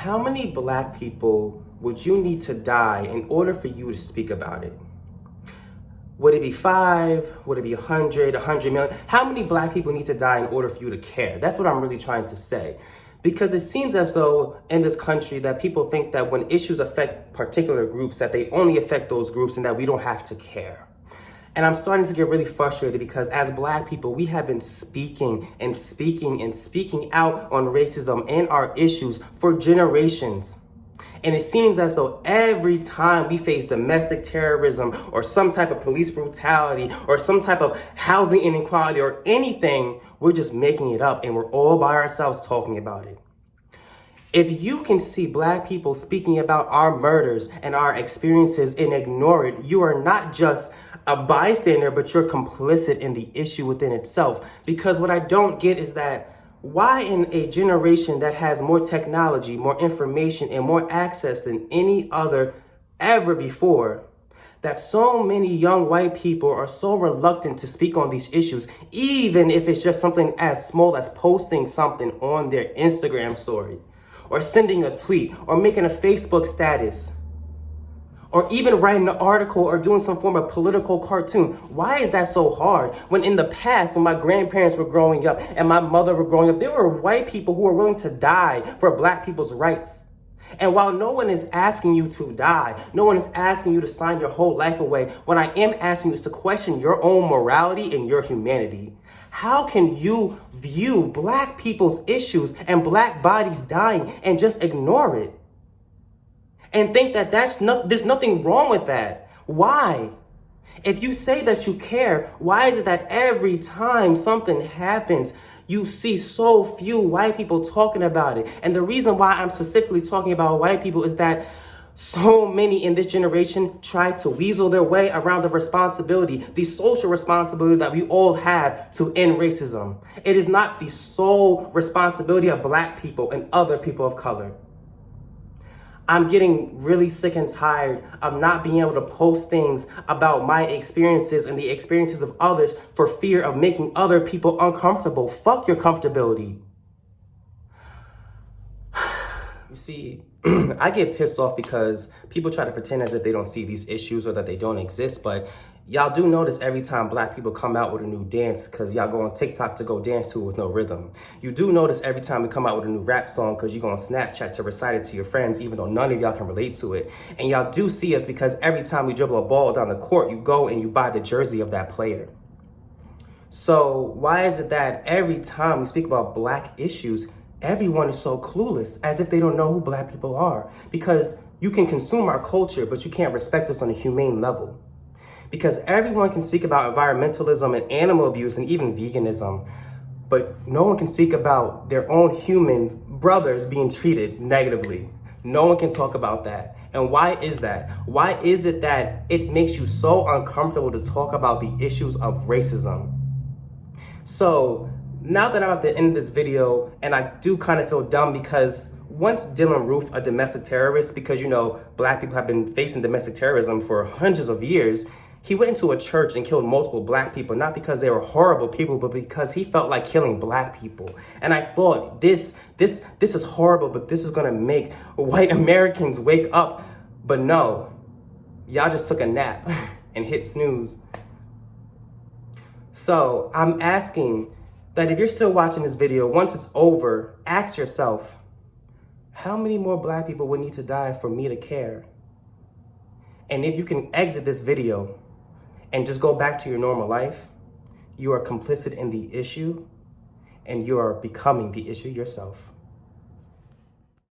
How many black people would you need to die in order for you to speak about it? Would it be 5? Would it be 100, 100 million? How many black people need to die in order for you to care? That's what I'm really trying to say. Because it seems as though in this country that people think that when issues affect particular groups, that they only affect those groups and that we don't have to care. And I'm starting to get really frustrated because as black people, we have been speaking and speaking and speaking out on racism and our issues for generations. And it seems as though every time we face domestic terrorism or some type of police brutality or some type of housing inequality or anything, we're just making it up and we're all by ourselves talking about it. If you can see black people speaking about our murders and our experiences and ignore it, you are not just a bystander, but you're complicit in the issue within itself. Because what I don't get is that why in a generation that has more technology, more information, and more access than any other ever before, that so many young white people are so reluctant to speak on these issues, even if it's just something as small as posting something on their Instagram story, or sending a tweet, or making a Facebook status, or even writing an article or doing some form of political cartoon. Why is that so hard? When in the past, when my grandparents were growing up and my mother were growing up, there were white people who were willing to die for black people's rights. And while no one is asking you to die, no one is asking you to sign your whole life away, what I am asking you is to question your own morality and your humanity. How can you view black people's issues and black bodies dying and just ignore it? And think that there's nothing wrong with that. Why? If you say that you care, why is it that every time something happens, you see so few white people talking about it? And the reason why I'm specifically talking about white people is that so many in this generation try to weasel their way around the responsibility, the social responsibility that we all have to end racism. It is not the sole responsibility of black people and other people of color. I'm getting really sick and tired of not being able to post things about my experiences and the experiences of others for fear of making other people uncomfortable. Fuck your comfortability. You see, I get pissed off because people try to pretend as if they don't see these issues or that they don't exist, but y'all do notice every time black people come out with a new dance because y'all go on TikTok to go dance to it with no rhythm. You do notice every time we come out with a new rap song because you go on Snapchat to recite it to your friends even though none of y'all can relate to it. And y'all do see us because every time we dribble a ball down the court, you go and you buy the jersey of that player. So why is it that every time we speak about black issues, everyone is so clueless, as if they don't know who black people are? Because you can consume our culture, but you can't respect us on a humane level. Because everyone can speak about environmentalism and animal abuse and even veganism, but no one can speak about their own human brothers being treated negatively. No one can talk about that. And why is that? Why is it that it makes you so uncomfortable to talk about the issues of racism? So now that I'm at the end of this video, and I do kind of feel dumb because once Dylann Roof, a domestic terrorist, because you know, black people have been facing domestic terrorism for hundreds of years, he went into a church and killed multiple black people, not because they were horrible people, but because he felt like killing black people. And I thought, this is horrible, but this is gonna make white Americans wake up. But no, y'all just took a nap and hit snooze. So I'm asking that if you're still watching this video, once it's over, ask yourself, how many more black people would need to die for me to care? And if you can exit this video and just go back to your normal life, you are complicit in the issue and you are becoming the issue yourself.